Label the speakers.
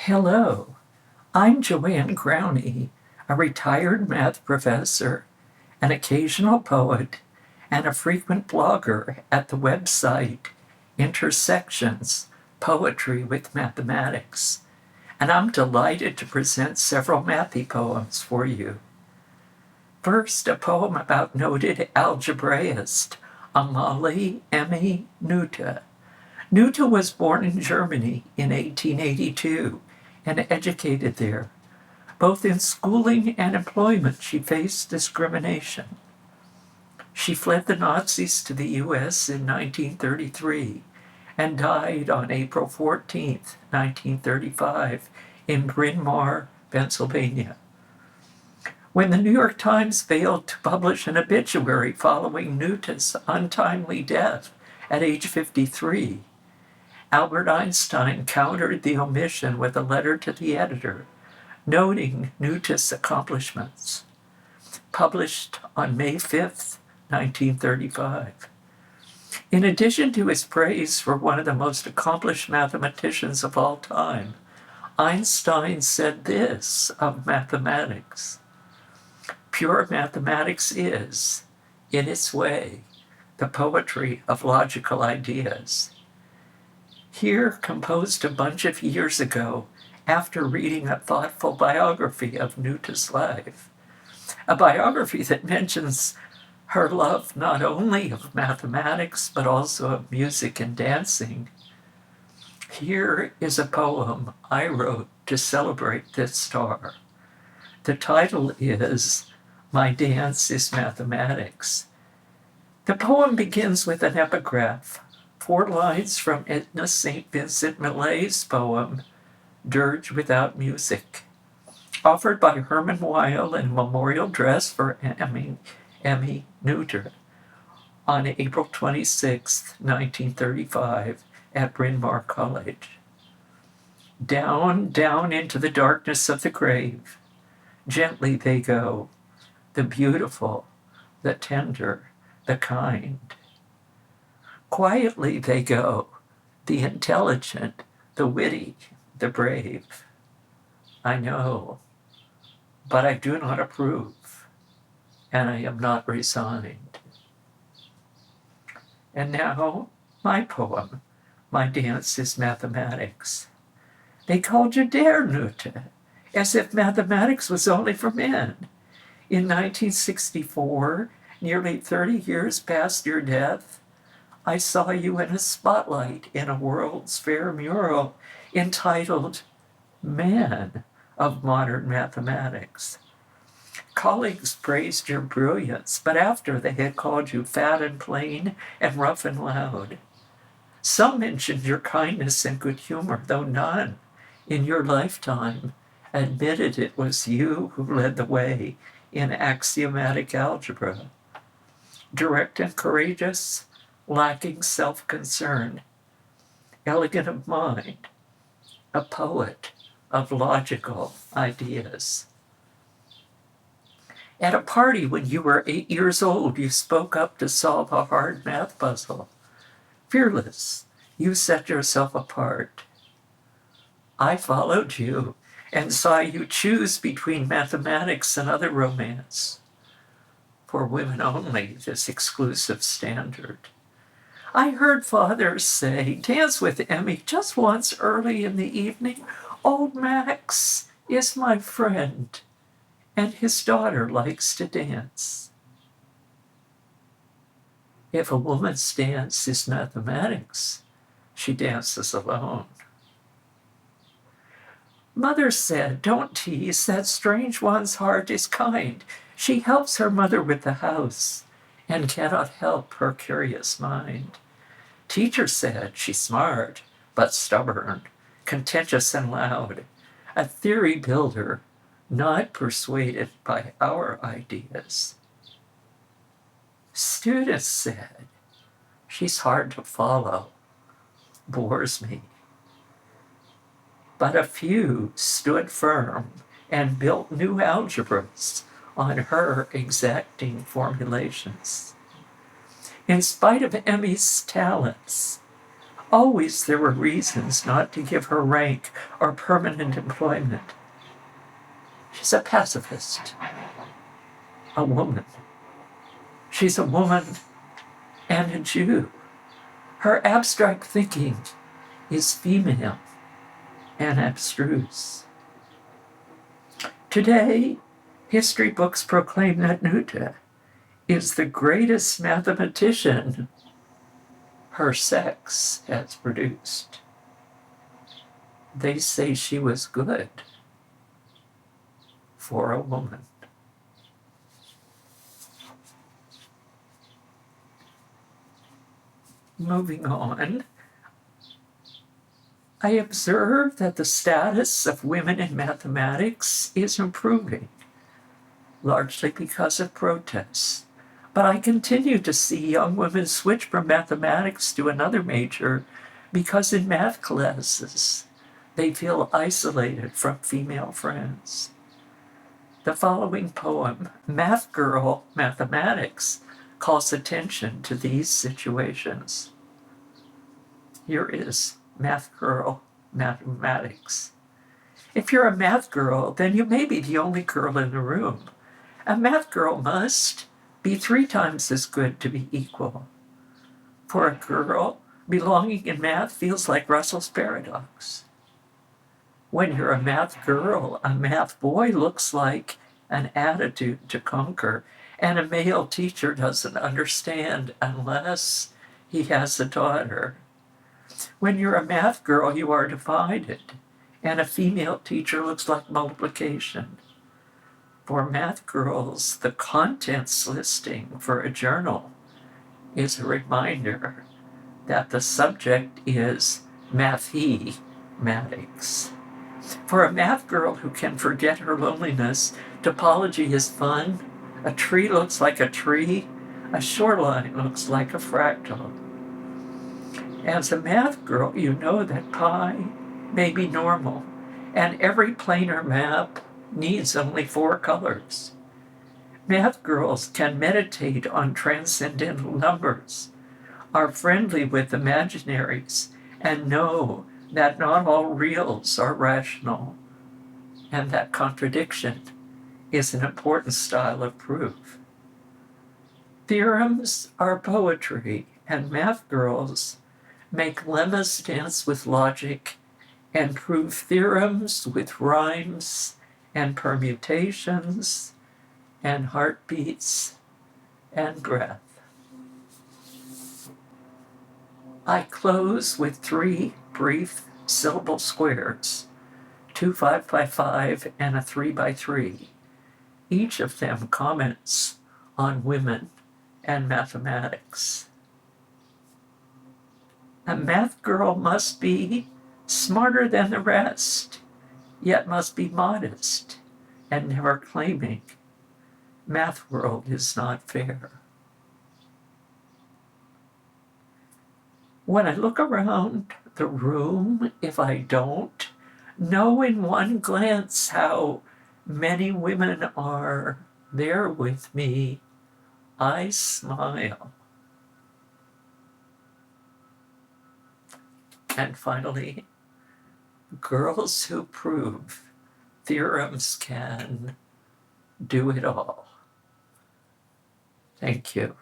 Speaker 1: Hello, I'm JoAnne Growney, a retired math professor, an occasional poet, and a frequent blogger at the website Intersections Poetry with Mathematics, and I'm delighted to present several mathy poems for you. First, a poem about noted algebraist Amalie Emmy Noether. Noether was born in Germany in 1882 and educated there. Both in schooling and employment, she faced discrimination. She fled the Nazis to the U.S. in 1933 and died on April 14, 1935, in Bryn Mawr, Pennsylvania. When the New York Times failed to publish an obituary following Noether's untimely death at age 53, Albert Einstein countered the omission with a letter to the editor, noting Noether's accomplishments. Published on May 5, 1935. In addition to his praise for one of the most accomplished mathematicians of all time, Einstein said this of mathematics: "Pure mathematics is, in its way, the poetry of logical ideas." Here, composed a bunch of years ago after reading a thoughtful biography of Noether's life, a biography that mentions her love not only of mathematics but also of music and dancing. Here is a poem I wrote to celebrate this star. The title is "My Dance is Mathematics." The poem begins with an epigraph, 4 lines from Edna St. Vincent Millay's poem, Dirge Without Music, offered by Herman Weil in a memorial dress for Emmy Noether on April 26, 1935, at Bryn Mawr College. Down, down into the darkness of the grave, gently they go, the beautiful, the tender, the kind. Quietly they go, the intelligent, the witty, the brave. I know, but I do not approve, and I am not resigned. And now, my poem, My Dance is Mathematics. They called you Der Noether, as if mathematics was only for men. In 1964, nearly 30 years past your death, I saw you in a spotlight in a World's Fair mural entitled Man of Modern Mathematics. Colleagues praised your brilliance, but after they had called you fat and plain and rough and loud. Some mentioned your kindness and good humor, though none in your lifetime admitted it was you who led the way in axiomatic algebra. Direct and courageous, lacking self-concern, elegant of mind, a poet of logical ideas. At a party when you were 8 years old, you spoke up to solve a hard math puzzle. Fearless, you set yourself apart. I followed you and saw you choose between mathematics and other romance. For women only, this exclusive standard. I heard fathers say, dance with Emmy just once early in the evening. Old Max is my friend, and his daughter likes to dance. If a woman's dance is mathematics, she dances alone. Mother said, don't tease, that strange one's heart is kind. She helps her mother with the house and cannot help her curious mind. Teacher said, she's smart, but stubborn, contentious and loud, a theory builder, not persuaded by our ideas. Students said, she's hard to follow, bores me. But a few stood firm and built new algebras on her exacting formulations. In spite of Emmy's talents, Always there were reasons not to give her rank or permanent employment. She's a pacifist, a woman. She's a woman and a Jew. Her abstract thinking is female and abstruse. Today, history books proclaim that Nuta is the greatest mathematician her sex has produced. They say she was good for a woman. Moving on, I observe that the status of women in mathematics is improving, largely because of protests. But I continue to see young women switch from mathematics to another major because in math classes they feel isolated from female friends. The following poem, Math Girl Mathematics, calls attention to these situations. Here is Math Girl Mathematics. If you're a math girl, then you may be the only girl in the room. A math girl must be 3 times as good to be equal. For a girl, belonging in math feels like Russell's paradox. When you're a math girl, a math boy looks like an attitude to conquer, and a male teacher doesn't understand unless he has a daughter. When you're a math girl, you are divided, and a female teacher looks like multiplication. For math girls, the contents listing for a journal is a reminder that the subject is mathematics. For a math girl who can forget her loneliness, topology is fun. A tree looks like a tree. A shoreline looks like a fractal. As a math girl, you know that pi may be normal, and every planar map needs only 4 colors. Math girls can meditate on transcendental numbers, are friendly with imaginaries, and know that not all reals are rational, and that contradiction is an important style of proof. Theorems are poetry, and math girls make lemmas dance with logic and prove theorems with rhymes and permutations and heartbeats and breath. I close with 3 brief syllable squares, 2 5x5 and a 3x3. Each of them comments on women and mathematics. A math girl must be smarter than the rest, yet must be modest and never claiming. Math world is not fair. When I look around the room, if I don't know in one glance how many women are there with me, I smile. And finally, girls who prove theorems can do it all. Thank you.